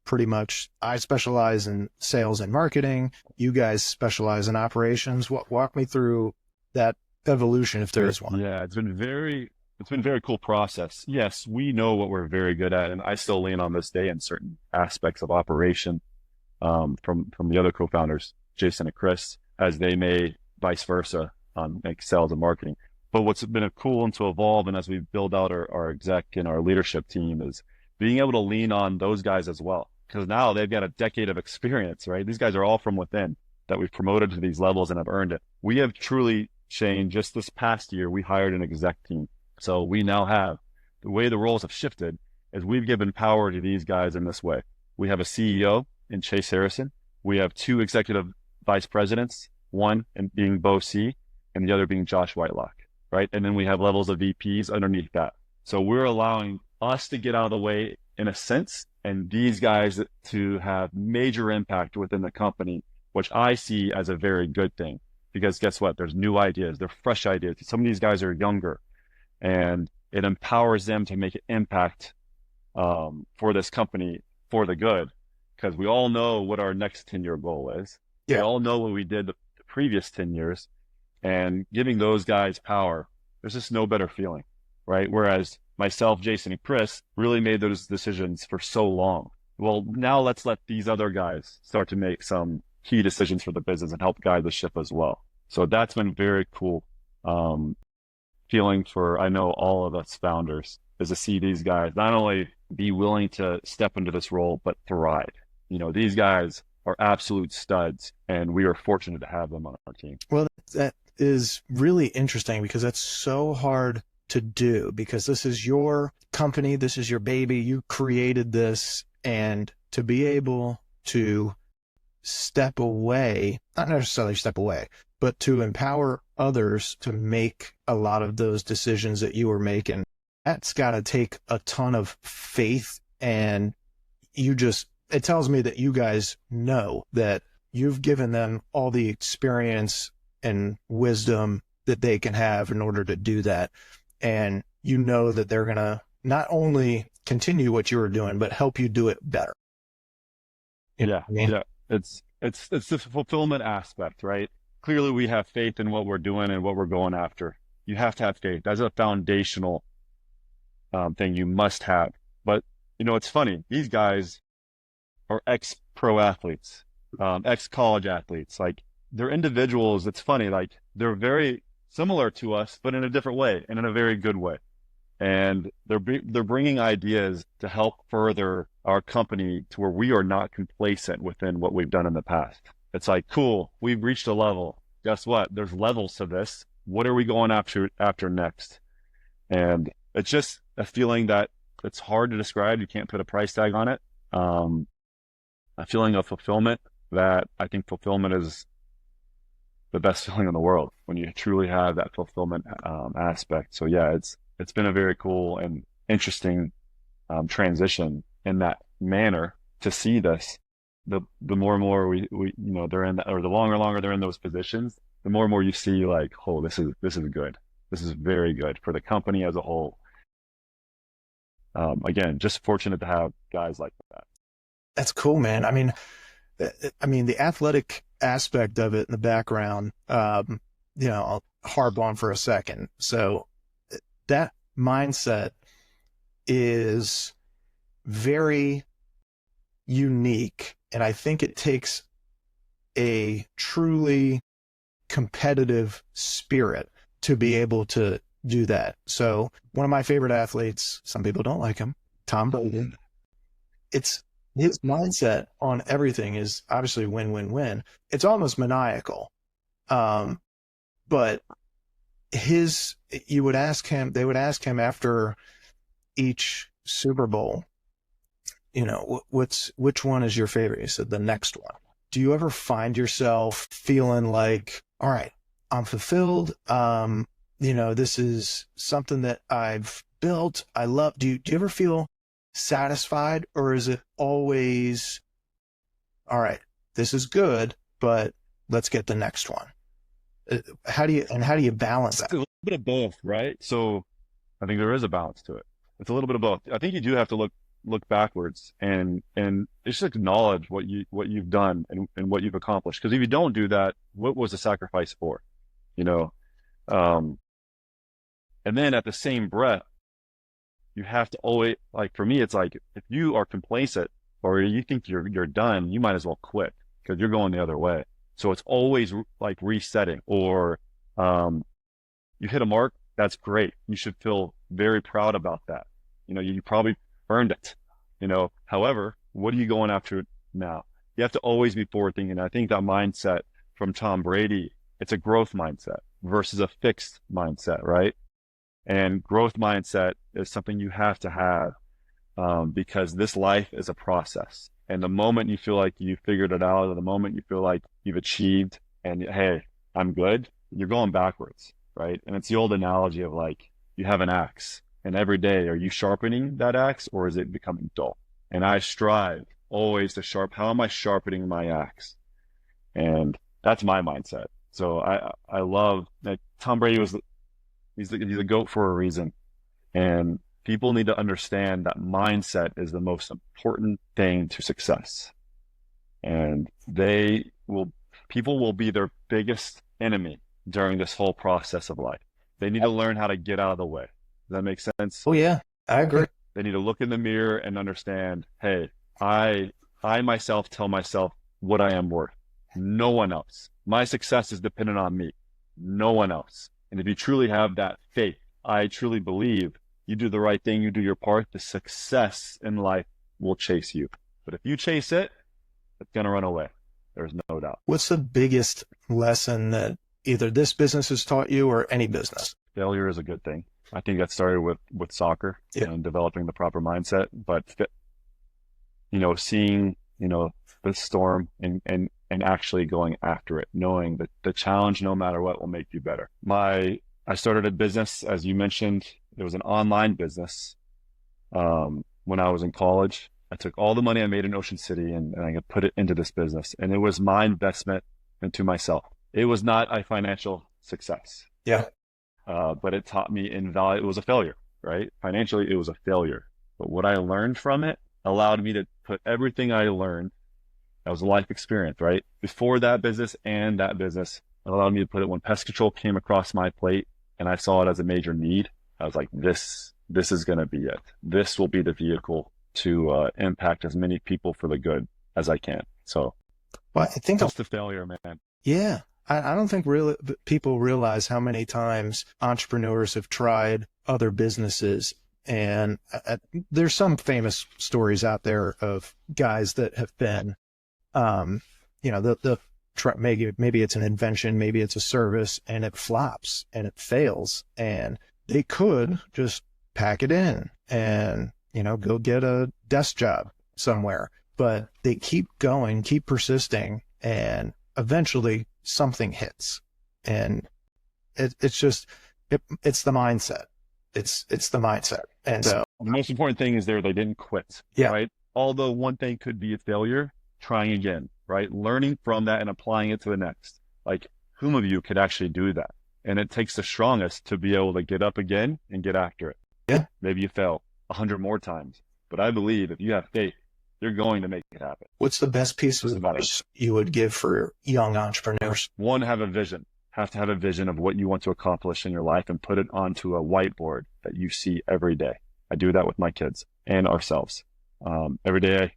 [SPEAKER 2] pretty much, I specialize in sales and marketing, you guys specialize in operations? Walk me through that evolution if there is one.
[SPEAKER 1] Yeah, it's been a very cool process. Yes, we know what we're very good at, and I still lean on this day in certain aspects of operation from the other co-founders, Jason and Chris, as they may vice versa on like sales and marketing. But what's been a cool and to evolve, and as we build out our exec and our leadership team, is being able to lean on those guys as well. Because now they've got a decade of experience, right? These guys are all from within that we've promoted to these levels and have earned it. We have truly, Shane, just this past year, we hired an exec team. So we now have, the way the roles have shifted is we've given power to these guys in this way. We have a CEO in Chase Harrison. We have 2 executive vice presidents, one being Bo C and the other being Josh Whitelock, right? And then we have levels of VPs underneath that. So we're allowing us to get out of the way in a sense, and these guys to have major impact within the company, which I see as a very good thing. Because guess what? There's new ideas. They're fresh ideas. Some of these guys are younger, and it empowers them to make an impact for this company for the good. Because we all know what our next 10-year goal is.
[SPEAKER 2] Yeah.
[SPEAKER 1] We all know what we did the previous 10 years. And giving those guys power, there's just no better feeling, right? Whereas myself, Jason, and Chris really made those decisions for so long. Well, now let's let these other guys start to make some key decisions for the business and help guide the ship as well. So that's been very cool feeling for, I know, all of us founders, is to see these guys not only be willing to step into this role, but thrive. These guys are absolute studs, and we are fortunate to have them on our team.
[SPEAKER 2] Well, that is really interesting because that's so hard to do, because this is your company, this is your baby, you created this, and to be able to step away, not necessarily step away, but to empower others to make a lot of those decisions that you were making, that's got to take a ton of faith. And it tells me that you guys know that you've given them all the experience and wisdom that they can have in order to do that. And you know that they're going to not only continue what you were doing, but help you do it better.
[SPEAKER 1] Yeah. It's the fulfillment aspect, right? Clearly we have faith in what we're doing and what we're going after. You have to have faith. That's a foundational thing you must have. But, it's funny. These guys are ex-pro athletes, ex-college athletes. Like, they're individuals. It's funny. Like, they're very similar to us, but in a different way and in a very good way. And they're bringing ideas to help further our company to where we are not complacent within what we've done in the past. It's like, cool, we've reached a level. Guess what? There's levels to this. What are we going after next? And it's just a feeling that it's hard to describe. You can't put a price tag on it. A feeling of fulfillment that I think fulfillment is the best feeling in the world when you truly have that fulfillment aspect. So yeah, it's been a very cool and interesting transition in that manner to see this. The more and more we they're in that, or the longer and longer they're in those positions, the more and more you see like, oh, this is good. This is very good for the company as a whole. Again, just fortunate to have guys like that.
[SPEAKER 2] That's cool, man. I mean, the athletic aspect of it in the background, I'll harp on for a second. So that mindset is very unique. And I think it takes a truly competitive spirit to be able to do that. So one of my favorite athletes, some people don't like him, Tom Bolton, it's his mindset on everything is obviously win, win, win. It's almost maniacal. But they would ask him after each Super Bowl, which one is your favorite? He said, the next one. Do you ever find yourself feeling like, all right, I'm fulfilled. This is something that I've built. I love. Do you ever feel satisfied, or is it always, all right, this is good, but let's get the next one? How do you balance that?
[SPEAKER 1] It's a little bit of both, right? So I think there is a balance to it. It's a little bit of both. I think you do have to look backwards and just acknowledge what you've done and what you've accomplished. Because if you don't do that, what was the sacrifice for? And then at the same breath, you have to always, like, for me, it's like, if you are complacent or you think you're done, you might as well quit because you're going the other way. So it's always like resetting, or you hit a mark. That's great. You should feel very proud about that. You probably earned it. However, what are you going after now? You have to always be forward thinking. I think that mindset from Tom Brady, it's a growth mindset versus a fixed mindset, right? And growth mindset is something you have to have because this life is a process. And the moment you feel like you figured it out, or the moment you feel like you've achieved and, hey, I'm good, you're going backwards, right? And it's the old analogy of like, you have an axe, and every day, are you sharpening that axe or is it becoming dull? And I strive always to how am I sharpening my axe? And that's my mindset. So I love that Tom Brady he's a GOAT for a reason. And people need to understand that mindset is the most important thing to success. And people will be their biggest enemy during this whole process of life. They need to learn how to get out of the way. Does that make sense?
[SPEAKER 2] Oh yeah, I agree.
[SPEAKER 1] They need to look in the mirror and understand, hey, I myself tell myself what I am worth. No one else. My success is dependent on me. No one else. And if you truly have that faith, I truly believe you do the right thing, you do your part, the success in life will chase you. But if you chase it, it's going to run away. There's no doubt.
[SPEAKER 2] What's the biggest lesson that either this business has taught you or any business?
[SPEAKER 1] Failure is a good thing. I think that started with soccer and developing the proper mindset, but seeing, the storm and actually going after it, knowing that the challenge, no matter what, will make you better. I started a business, as you mentioned. It was an online business. When I was in college, I took all the money I made in Ocean City and I could put it into this business. And it was my investment into myself. It was not a financial success.
[SPEAKER 2] Yeah.
[SPEAKER 1] But it taught me it was a failure, right? Financially, it was a failure. But what I learned from it allowed me to put everything I learned. That was a life experience, right? Before that business and that business, it allowed me to put it when pest control came across my plate and I saw it as a major need. I was like, this is going to be it. This will be the vehicle to impact as many people for the good as I can. So,
[SPEAKER 2] well, I think
[SPEAKER 1] that's the failure, man.
[SPEAKER 2] Yeah. I don't think people realize how many times entrepreneurs have tried other businesses. And there's some famous stories out there of guys that have been, maybe it's an invention, maybe it's a service, and it flops and it fails. And they could just pack it in and, go get a desk job somewhere. But they keep going, keep persisting, and eventually something hits. And it's the mindset. It's the mindset. And so
[SPEAKER 1] the most important thing is they didn't quit.
[SPEAKER 2] Yeah.
[SPEAKER 1] Right. Although one thing could be a failure, trying again, right? Learning from that and applying it to the next. Like, whom of you could actually do that? And it takes the strongest to be able to get up again and get after it.
[SPEAKER 2] Yeah.
[SPEAKER 1] Maybe you fail 100 more times, but I believe if you have faith, you're going to make it happen.
[SPEAKER 2] What's the best piece of advice you would give for young entrepreneurs?
[SPEAKER 1] One, have a vision. Have to have a vision of what you want to accomplish in your life and put it onto a whiteboard that you see every day. I do that with my kids and ourselves. Every day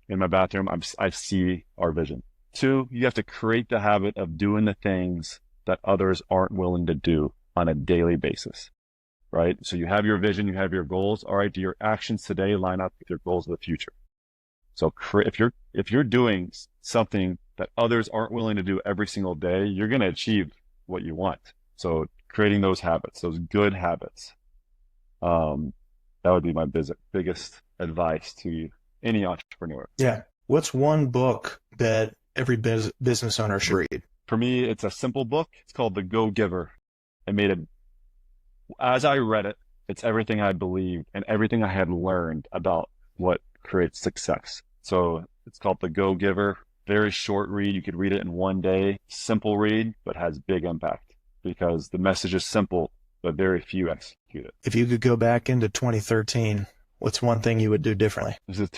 [SPEAKER 1] in my bathroom, I see our vision. Two, you have to create the habit of doing the things that others aren't willing to do. on a daily basis, right? So you have your vision, you have your goals. All right, do your actions today line up with your goals of the future? So if you're doing something that others aren't willing to do every single day, you're going to achieve what you want. So creating those habits, those good habits, that would be my biggest advice to any entrepreneur.
[SPEAKER 2] Yeah. What's one book that every business owner should read?
[SPEAKER 1] For me, it's a simple book. It's called The Go-Giver. As I read it, it's everything I believed and everything I had learned about what creates success. So it's called The Go-Giver. Very short read. You could read it in one day. Simple read, but has big impact because the message is simple, but very few execute it.
[SPEAKER 2] If you could go back into 2013, what's one thing you would do differently?
[SPEAKER 1] This is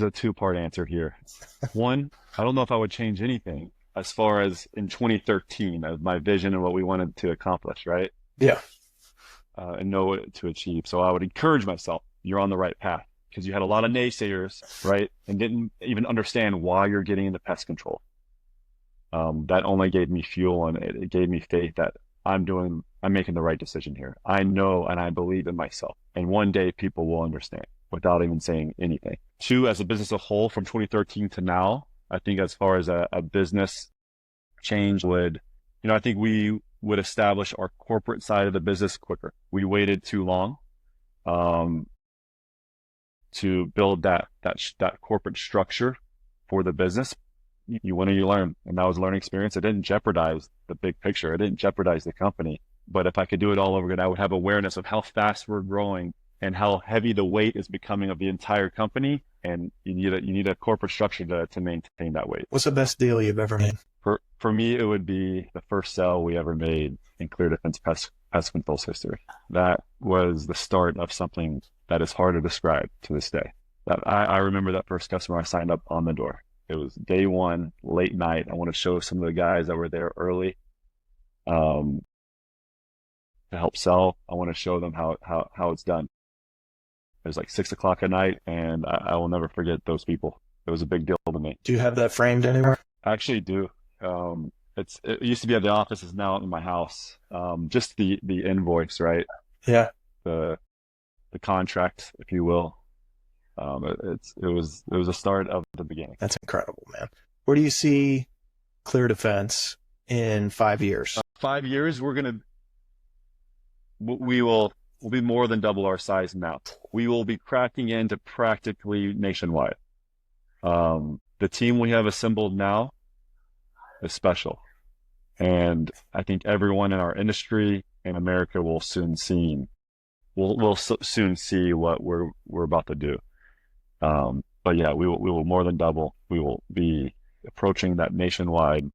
[SPEAKER 1] a two-part answer here. One, I don't know if I would change anything as far as in 2013 as my vision and what we wanted to accomplish, right?
[SPEAKER 2] Yeah.
[SPEAKER 1] And know what to achieve. So I would encourage myself, you're on the right path, because you had a lot of naysayers, right? And didn't even understand why you're getting into pest control. That only gave me fuel, and it gave me faith that I'm making the right decision here. I know, and I believe in myself. And one day people will understand without even saying anything. Two, as a business as a whole, from 2013 to now, I think as far as a business change I think we would establish our corporate side of the business quicker. We waited too long to build that corporate structure for the business. You win or you learn, and that was a learning experience. It didn't jeopardize the big picture. It didn't jeopardize the company. But if I could do it all over again, I would have awareness of how fast we're growing and how heavy the weight is becoming of the entire company. And you need a corporate structure to maintain that weight.
[SPEAKER 2] What's the best deal you've ever made?
[SPEAKER 1] For me, it would be the first sale we ever made in ClearDefense Pest Control's history. That was the start of something that is hard to describe to this day. I remember that first customer I signed up on the door. It was day one, late night. I want to show some of the guys that were there early to help sell. I want to show them how it's done. It was like 6 o'clock at night, and I will never forget those people. It was a big deal to me.
[SPEAKER 2] Do you have that framed anywhere?
[SPEAKER 1] I actually do. It used to be at the office. It's now in my house. Just the invoice, right?
[SPEAKER 2] Yeah.
[SPEAKER 1] The contract, if you will. It was a start of the beginning.
[SPEAKER 2] That's incredible, man. Where do you see ClearDefense in 5 years?
[SPEAKER 1] 5 years, we'll be more than double our size now. We will be cracking into practically nationwide. The team we have assembled now is special. And I think everyone in our industry in America will soon see what we're about to do. But yeah, we will more than double. We will be approaching that nationwide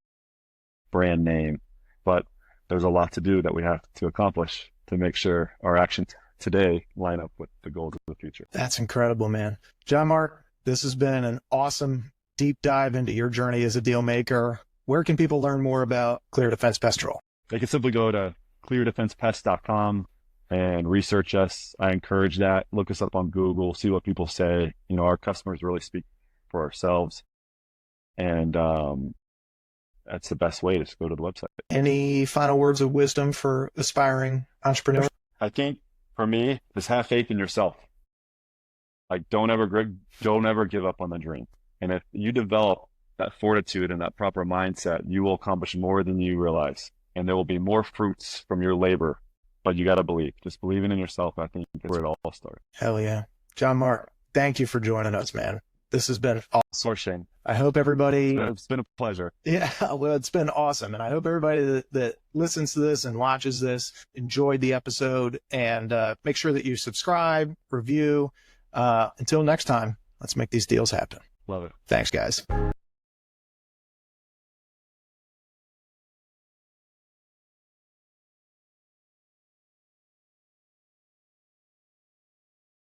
[SPEAKER 1] brand name, but there's a lot to do that we have to accomplish to make sure our actions today line up with the goals of the future.
[SPEAKER 2] That's incredible, man. John-Mark, this has been an awesome deep dive into your journey as a deal maker. Where can people learn more about ClearDefense Pest Control?
[SPEAKER 1] They can simply go to ClearDefensePest.com and research us. I encourage that. Look us up on Google, see what people say. Our customers really speak for ourselves. And that's the best way, to go to the website.
[SPEAKER 2] Any final words of wisdom for aspiring entrepreneurs?
[SPEAKER 1] I think for me, just have faith in yourself. Like, don't ever give up on the dream. And if you develop that fortitude and that proper mindset, you will accomplish more than you realize. And there will be more fruits from your labor. But you got to believe. Just believing in yourself, I think, is where it all starts.
[SPEAKER 2] Hell yeah. John-Mark, thank you for joining us, man. This has been awesome.
[SPEAKER 1] Shane.
[SPEAKER 2] I hope everybody...
[SPEAKER 1] It's been a pleasure.
[SPEAKER 2] Yeah, well, it's been awesome. And I hope everybody that listens to this and watches this enjoyed the episode. And make sure that you subscribe, review. Until next time, let's make these deals happen.
[SPEAKER 1] Love it.
[SPEAKER 2] Thanks, guys.